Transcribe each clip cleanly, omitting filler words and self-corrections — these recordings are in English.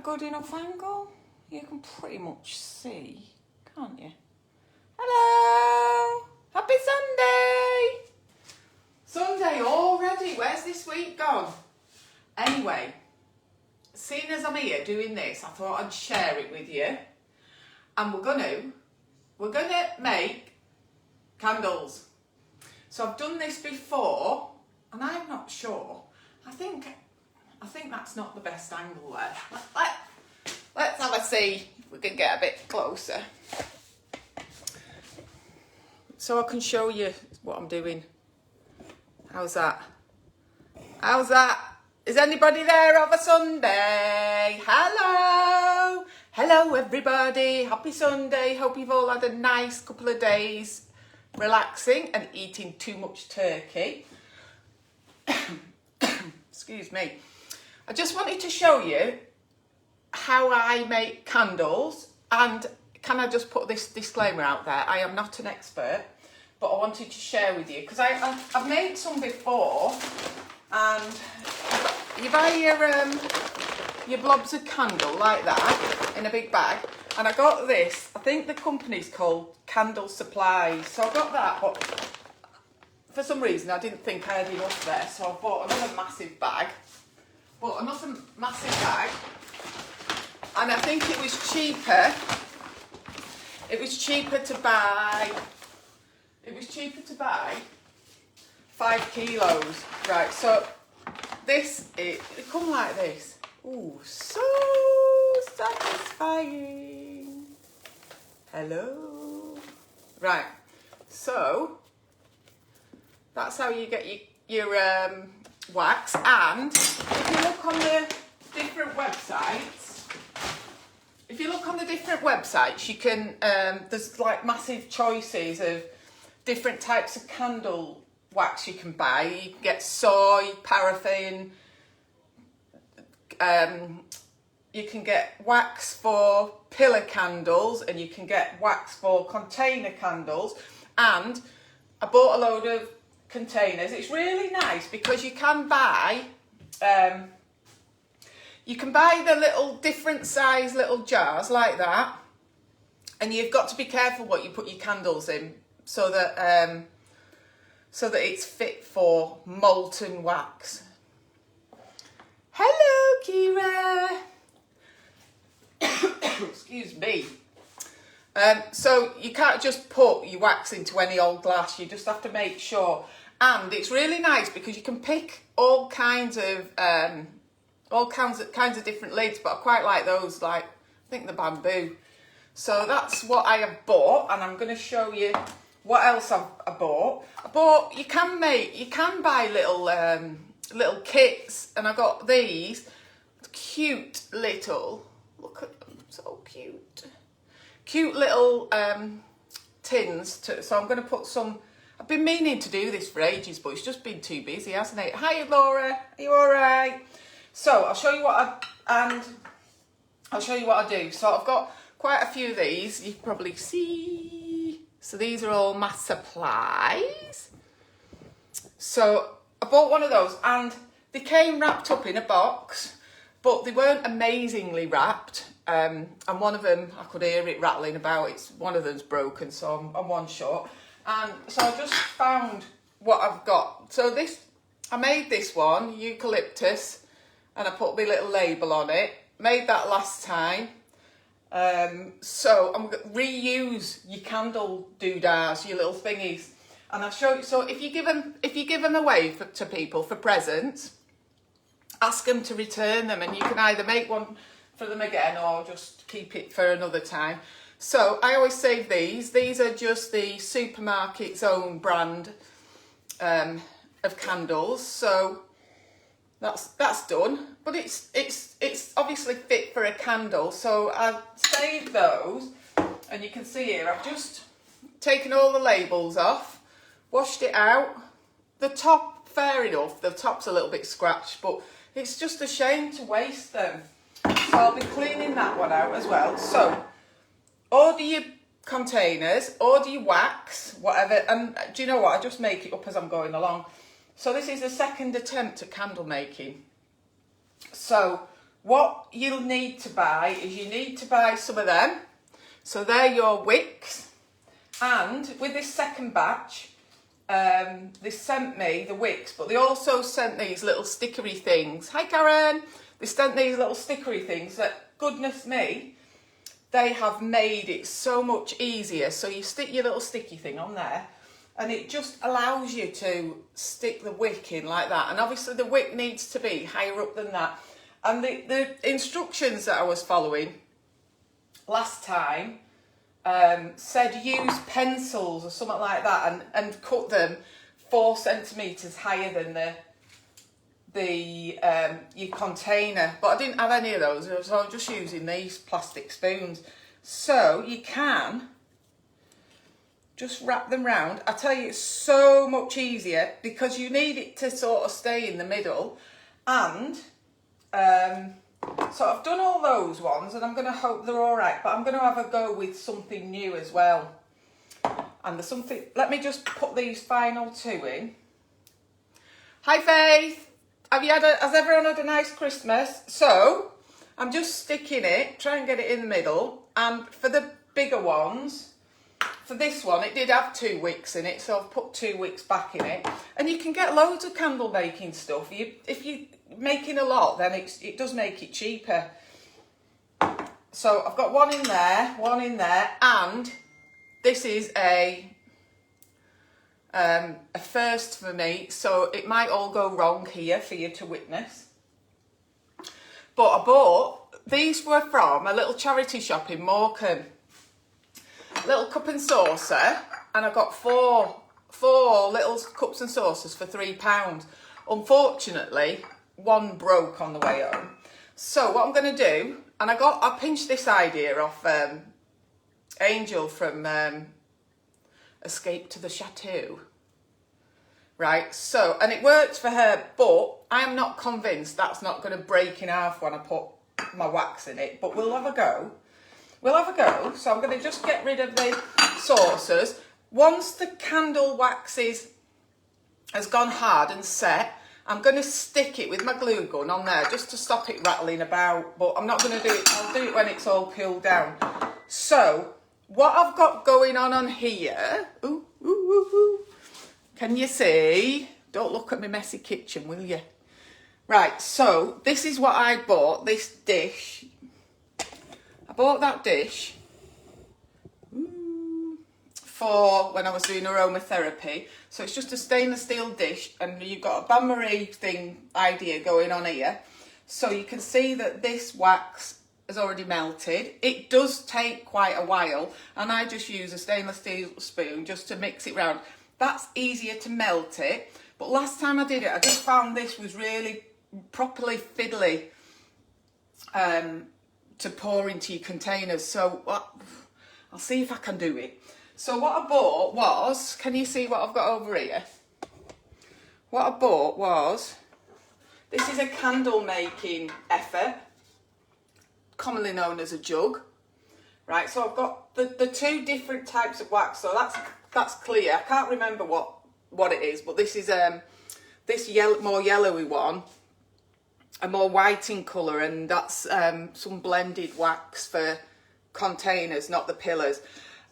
good enough angle? You can pretty much see, can't you? Hello! Happy Sunday! Sunday already, where's this week gone? Anyway, seeing as I'm here doing this, I thought I'd share it with you. And we're gonna make candles. So I've done this before, and I'm not sure. I think that's not the best angle there. Let's have a see if we can get a bit closer. So I can show you what I'm doing. How's that? How's that? Is anybody there of a Sunday? Hello! Hello everybody, happy Sunday. Hope you've all had a nice couple of days relaxing and eating too much turkey. Excuse me. I just wanted to show you how I make candles, and can I just put this disclaimer out there? I am not an expert, but I wanted to share with you because I've made some before, and you buy your blobs of candle like that in a big bag, and I got this. I think the company's called Candle Supplies, so I got that, but for some reason I didn't think I had enough there, so I bought another massive bag. And I think it was cheaper. It was cheaper to buy 5 kilos. Right, so it come like this. Ooh, so satisfying. Hello. Right, so that's how you get your wax. And if you look on the different websites, you can there's like massive choices of different types of candle wax you can buy. You can get soy, paraffin. You can get wax for pillar candles, and you can get wax for container candles. And I bought a load of containers. It's really nice because you can buy the little different size little jars like that, and you've got to be careful what you put your candles in so that it's fit for molten wax. Hello, Kira. Excuse me. So you can't just put your wax into any old glass. You just have to make sure. And it's really nice because you can pick all kinds of different lids, but I quite like those, like I think the bamboo. So that's what I have bought, and I'm going to show you what else I bought. You can buy little kits, and I got these cute little, look at them, so cute little tins. So I'm going to put some. I've been meaning to do this for ages, but it's just been too busy, hasn't it? Hi, Laura. Are you all right? So I'll show you what I do. So I've got quite a few of these. You can probably see. So these are all my supplies. So I bought one of those, and they came wrapped up in a box, but they weren't amazingly wrapped. And one of them, I could hear it rattling about. One of them's broken, so I'm one short. And so I just found what I've got. So I made this one, eucalyptus, and I put my little label on it. Made that last time. So I'm going to reuse your candle doodahs, your little thingies. And I'll show you. So if you give them away to people for presents, ask them to return them, and you can either make one for them again or just keep it for another time. So I always save these. These are just the supermarket's own brand of candles. So that's done. But it's obviously fit for a candle. So I've saved those, and you can see here I've just taken all the labels off, washed it out. The top, fair enough. The top's a little bit scratched, but it's just a shame to waste them. So I'll be cleaning that one out as well. So order your containers, order your wax, whatever. And do you know what? I just make it up as I'm going along. So this is the second attempt at candle making. So what you'll need to buy is you need to buy some of them. So they're your wicks. And with this second batch, they sent me the wicks, but they also sent these little stickery things. Hi Karen! They sent these little stickery things that, goodness me, they have made it so much easier. So you stick your little sticky thing on there and it just allows you to stick the wick in like that. And obviously the wick needs to be higher up than that. And the instructions that I was following last time said use pencils or something like that and cut them 4 centimetres higher than your container. But I didn't have any of those, so I was just using these plastic spoons. So you can just wrap them round. I tell you, it's so much easier because you need it to sort of stay in the middle. And so I've done all those ones and I'm going to hope they're all right, but I'm going to have a go with something new as well. And there's something, let me just put these final 2 in. Hi Faith, has everyone had a nice Christmas? So I'm just sticking it, try and get it in the middle. And for the bigger ones, for this one, it did have 2 wicks in it, so I've put 2 wicks back in it. And you can get loads of candle making stuff. If you're making a lot, then it does make it cheaper. So I've got one in there, and this is a first for me, so it might all go wrong here for you to witness. But I bought, these were from a little charity shop in Morecambe. Little cup and saucer, and I got four little cups and saucers for £3. Unfortunately, one broke on the way home. So what I'm going to do, and I pinched this idea off Angel from Escape to the Chateau. Right, so, and it worked for her, but I'm not convinced that's not going to break in half when I put my wax in it, but we'll have a go. We'll have a go. So I'm going to just get rid of the saucers. Once the candle wax has gone hard and set, I'm going to stick it with my glue gun on there just to stop it rattling about. But I'm not going to do it. I'll do it when it's all cooled down. So what I've got going on here. Ooh, ooh, ooh, ooh. Can you see? Don't look at my messy kitchen, will you? Right, so this is what I bought, this dish. I bought that dish for when I was doing aromatherapy. So it's just a stainless steel dish, and you've got a bain-marie thing idea going on here. So you can see that this wax has already melted. It does take quite a while, and I just use a stainless steel spoon just to mix it round. That's easier to melt it. But last time I did it, I just found this was really properly fiddly to pour into your containers. So I'll see if I can do it. So what I bought was, can you see what I've got over here? What I bought was, this is a candle making effort, commonly known as a jug. Right, so I've got the 2 different types of wax, so that's clear. I can't remember what it is, but this is this more yellowy one, a more white in colour, and that's some blended wax for containers, not the pillars.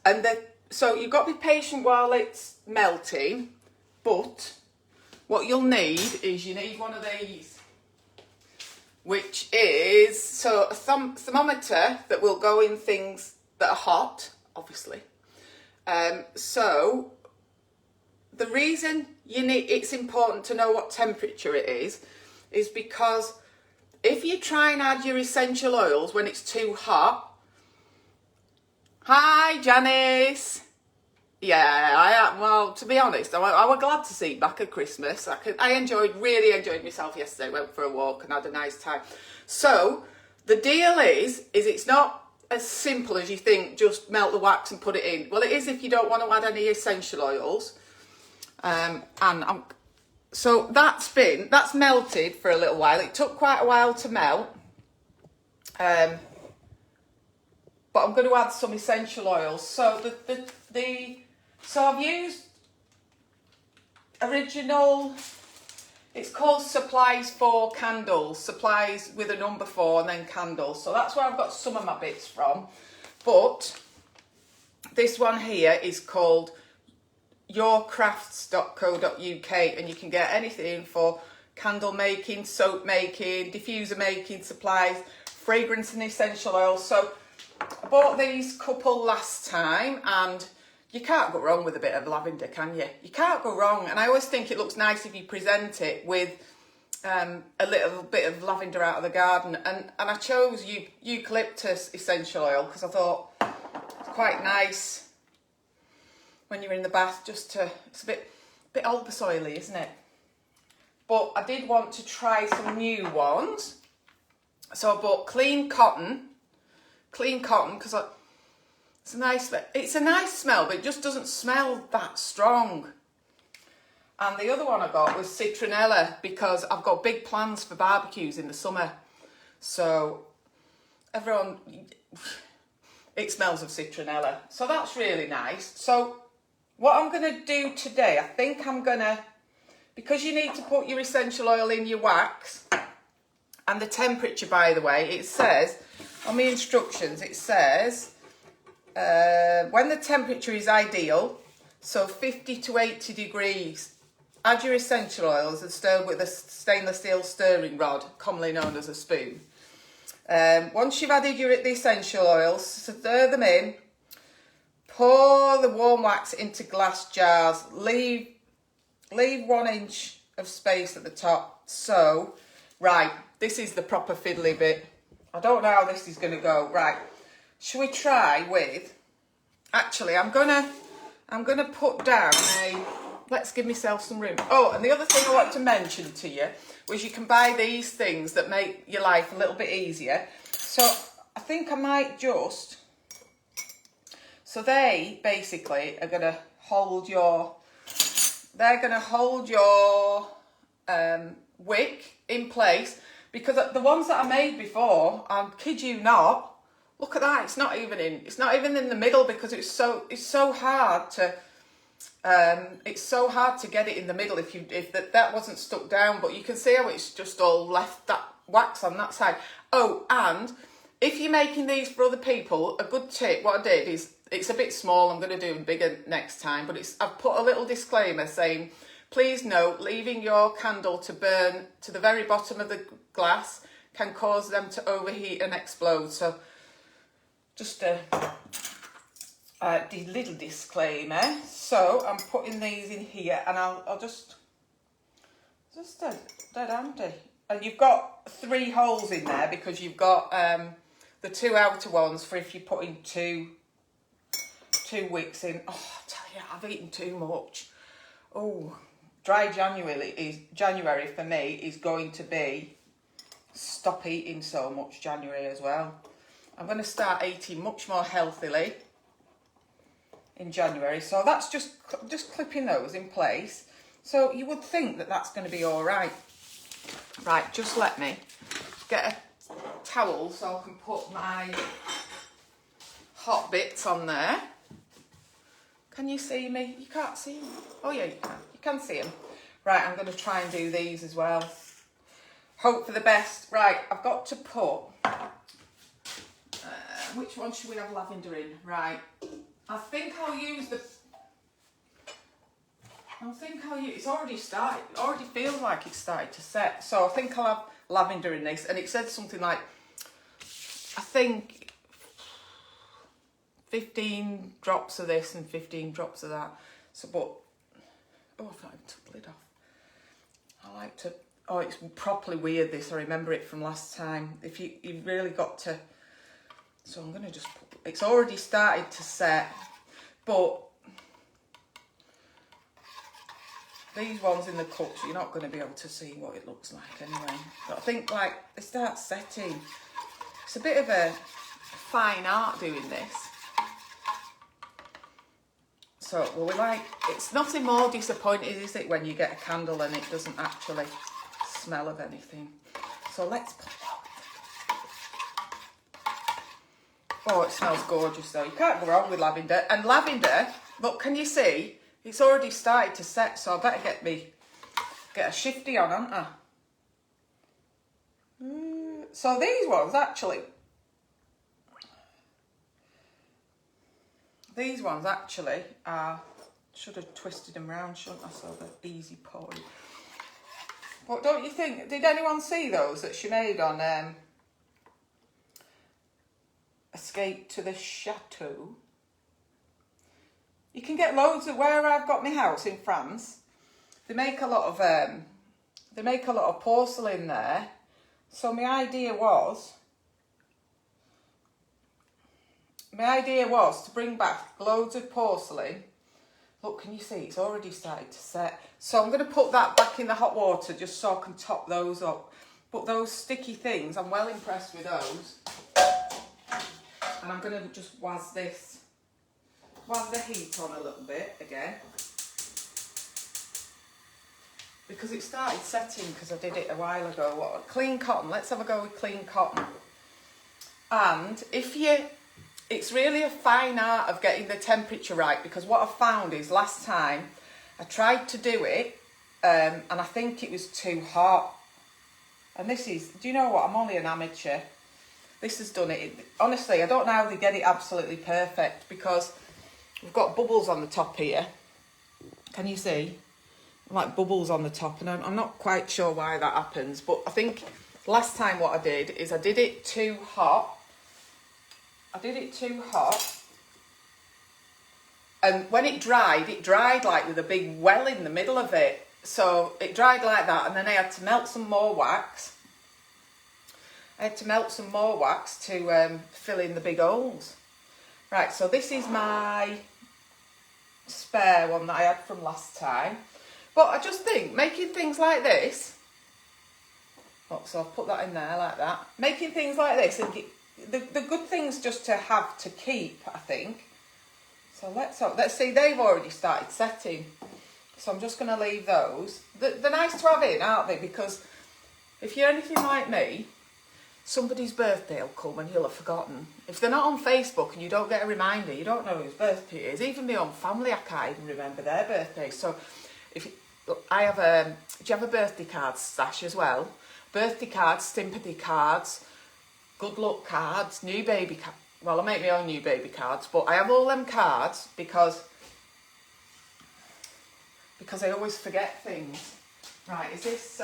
And so you've got to be patient while it's melting, but what you'll need is you need one of these, which is a thermometer that will go in things that are hot, obviously. So the reason it's important to know what temperature it is because if you try and add your essential oils when it's too hot. Hi Janice. Yeah, I am. Well, to be honest, I was glad to see you back at Christmas. I really enjoyed myself yesterday. Went for a walk and had a nice time. So the deal is it's not as simple as you think, just melt the wax and put it in. Well, it is if you don't want to add any essential oils. So that's melted for a little while. It took quite a while to melt. But I'm going to add some essential oils. So so I've used original It's called Supplies for Candles. Supplies with a number 4 and then candles. So that's where I've got some of my bits from. But this one here is called yourcrafts.co.uk, and you can get anything for candle making, soap making, diffuser making, supplies, fragrance and essential oils. So I bought these couple last time, and you can't go wrong with a bit of lavender, can you? You can't go wrong. And I always think it looks nice if you present it with a little bit of lavender out of the garden. And I chose eucalyptus essential oil because I thought it's quite nice when you're in the bath, just to, it's a bit albus oily, isn't it? But I did want to try some new ones. So I bought clean cotton because it's a nice smell, but it just doesn't smell that strong. And the other one I got was citronella because I've got big plans for barbecues in the summer. So it smells of citronella. So that's really nice. So what I'm going to do today, I think I'm going to, because you need to put your essential oil in your wax, and the temperature, by the way, it says, on the instructions, it says, when the temperature is ideal, so 50 to 80 degrees, add your essential oils and stir with a stainless steel stirring rod, commonly known as a spoon. Once you've added the essential oils, stir them in, pour the warm wax into glass jars, leave 1 inch of space at the top. So, right, this is the proper fiddly bit. I don't know how this is going to go. Right, shall we try with, actually, I'm gonna put down let's give myself some room. Oh, and the other thing I want to mention to you was you can buy these things that make your life a little bit easier. So I think I might just, so they basically are going to hold your, wick in place, because the ones that I made before, I kid you not, look at that, it's not even in the middle, because it's so hard to get it in the middle if that wasn't stuck down. But you can see how it's just all left that wax on that side. Oh, and if you're making these for other people, a good tip, what I did is, it's a bit small, I'm going to do them bigger next time, but I've put a little disclaimer saying, please note, leaving your candle to burn to the very bottom of the glass can cause them to overheat and explode. So just a little disclaimer. So I'm putting these in here, and I'll just dead handy. And you've got 3 holes in there because you've got the 2 outer ones for if you're putting two wicks in. Oh, I tell you, I've eaten too much. Oh, dry January for me is going to be stop eating so much January as well. I'm going to start eating much more healthily in January. So that's just clipping those in place. So you would think that that's going to be all right. Right, just let me get a towel so I can put my hot bits on there. Can you see me? You can't see me. Oh yeah, you can. You can see them. Right, I'm going to try and do these as well. Hope for the best. Right, I've got to put... which one should we have lavender in? Right, I think I'll use the... it's already started. It already feels like it's started to set. So I think I'll have lavender in this. And it said something like, I think 15 drops of this and 15 drops of that. So, but, oh, I've not even took the lid off. I like to, oh, it's properly weird this. I remember it from last time. If you've really got to, so I'm going to just put, it's already started to set, but these ones in the cups, you're not going to be able to see what it looks like anyway. But I think, like, they start setting. It's a bit of a fine art doing this. So, well, it's nothing more disappointing, is it, when you get a candle and it doesn't actually smell of anything. So let's put it out. Oh, it smells gorgeous though. You can't go wrong with lavender. And lavender, look, can you see? It's already started to set, so I better get me Get a shifty on, haven't I? So these ones actually are, should have twisted them round, shouldn't I, so they're easy pouring. But don't you think, did anyone see those that she made on Escape to the Chateau? You can get loads of, where I've got my house in France, they make a lot of porcelain there. So my idea was to bring back loads of porcelain. Look, can you see it's already started to set? So I'm going to put that back in the hot water just so I can top those up. But those sticky things, I'm well impressed with those. And I'm going to just waz the heat on a little bit again. Because it started setting because I did it a while ago. What, clean cotton, let's have a go with clean cotton. And it's really a fine art of getting the temperature right, because what I found is last time I tried to do it and I think it was too hot. And this is, do you know what, I'm only an amateur. This has done it. Honestly, I don't know how they get it absolutely perfect, because we've got bubbles on the top here. Can you see? Like bubbles on the top, and I'm not quite sure why that happens, but I think last time what I did is I did it too hot. And when it dried like with a big well in the middle of it. So it dried like that, and then I had to melt some more wax. To fill in the big holes. Right, so this is my spare one that I had from last time. But I just think making things like this, so I've put that in there like that. Making things like this, and the good things just to have to keep, I think. So let's see, they've already started setting. So I'm just going to leave those. They're nice to have in, aren't they? Because if you're anything like me, somebody's birthday will come and you'll have forgotten. If they're not on Facebook and you don't get a reminder, you don't know whose birthday it is. Even my own family, I can't even remember their birthday. So I have do you have a birthday card stash as well? Birthday cards, sympathy cards, good luck cards, new baby cards. Well, I make my own new baby cards, but I have all them cards because I always forget things. Right, is this,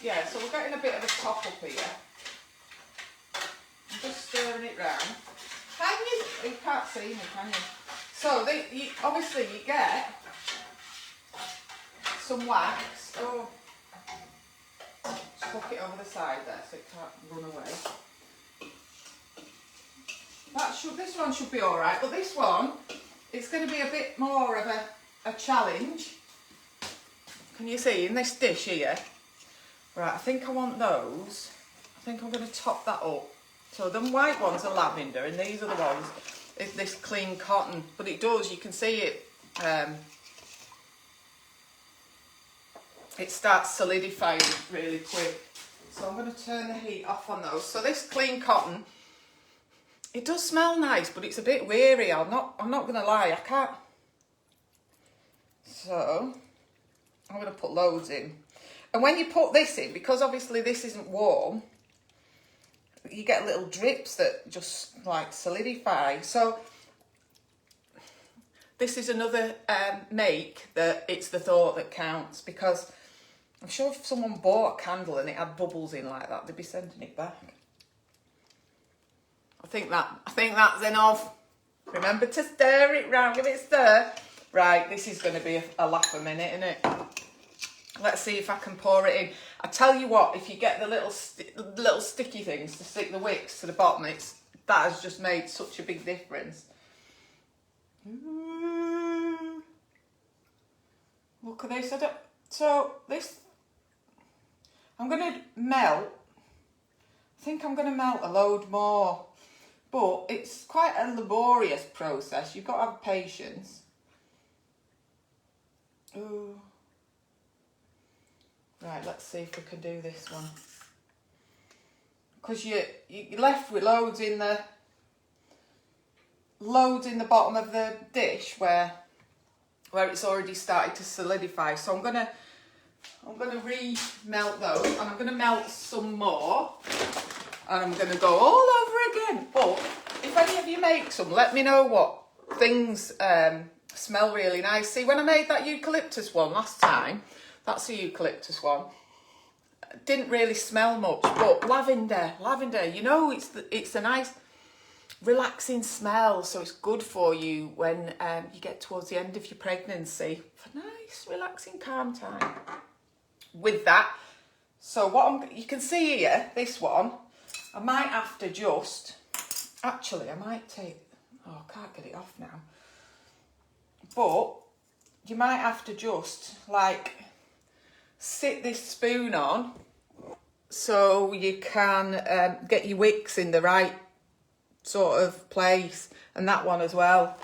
yeah, so we're getting a bit of a top up here. I'm just stirring it round. You can't see me, can you? So, obviously you get some wax. Oh, just hook it over the side there so it can't run away. This one should be all right, but this one, it's going to be a bit more of a challenge. Can you see in this dish here? Right, I think I want those. I think I'm going to top that up. So the white ones are lavender, and these are the ones, it's this clean cotton. But it does, you can see it, it starts solidifying really quick. So I'm going to turn the heat off on those. So this clean cotton, it does smell nice, but it's a bit weary. I'm not going to lie, I can't. So I'm going to put loads in. And when you put this in, because obviously this isn't warm, you get little drips that just like solidify. So this is another make that it's the thought that counts, because I'm sure if someone bought a candle and it had bubbles in like that, they'd be sending it back. I think that's enough. Remember to stir it round, give it a stir. Right, this is going to be a laugh a minute, isn't it? Let's see if I can pour it in. I tell you what, if you get the little sticky things to stick the wicks to the bottom, that has just made such a big difference. Look at this. So this, I'm going to melt. I think I'm going to melt a load more, but it's quite a laborious process. You've got to have patience. Ooh. Right, let's see if we can do this one. Because you're left with loads in the bottom of the dish where it's already started to solidify. So I'm gonna I'm going to re-melt those, and I'm going to melt some more, and I'm going to go all over again. But if any of you make some, let me know what things smell really nice. See, when I made that eucalyptus one last time, that's a eucalyptus one, didn't really smell much, but lavender, you know, it's a nice relaxing smell, so it's good for you when you get towards the end of your pregnancy, for nice relaxing calm time with that. So what you can see here, this one, I might have to just, actually I might take, oh, I can't get it off now, but you might have to just like sit this spoon on so you can get your wicks in the right sort of place, and that one as well.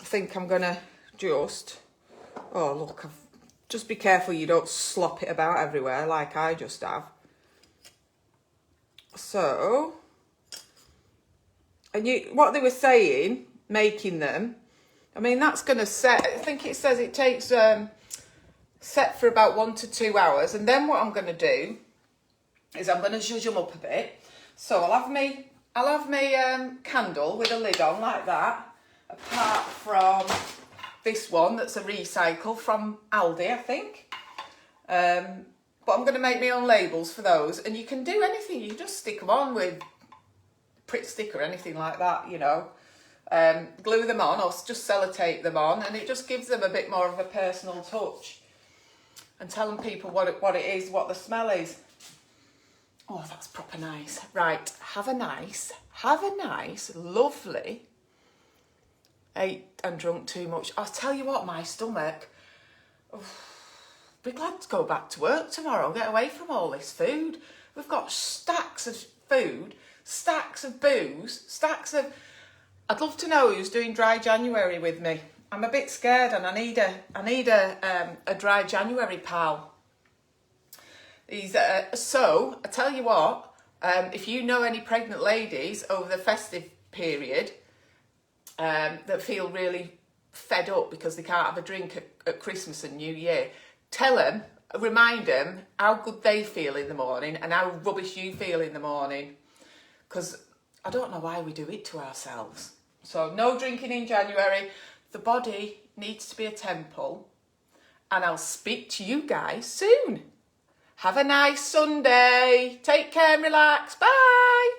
I think I'm gonna just, oh look, just be careful you don't slop it about everywhere like I just have. So, and what they were saying, making them, I mean, that's gonna set, I think it says it takes set for about 1 to 2 hours, and then what I'm gonna do is I'm gonna zhuzh them up a bit. So I'll have my candle with a lid on like that, apart from this one that's a recycle from Aldi, I think. But I'm going to make my own labels for those, and you can do anything. You just stick them on with Pritt stick or anything like that, you know. Glue them on or just sellotape them on, and it just gives them a bit more of a personal touch. And telling people what it is, what the smell is. Oh, that's proper nice. Right, have a nice, lovely, ate and drunk too much. I'll tell you what, my stomach, be glad to go back to work tomorrow, get away from all this food. We've got stacks of food, stacks of booze, stacks of... I'd love to know who's doing dry January with me. I'm a bit scared, and I need a dry January pal. So, I tell you what, if you know any pregnant ladies over the festive period that feel really fed up because they can't have a drink at Christmas and New Year, tell them, remind them how good they feel in the morning and how rubbish you feel in the morning. Because I don't know why we do it to ourselves. So, no drinking in January. The body needs to be a temple. And I'll speak to you guys soon. Have a nice Sunday. Take care and relax. Bye.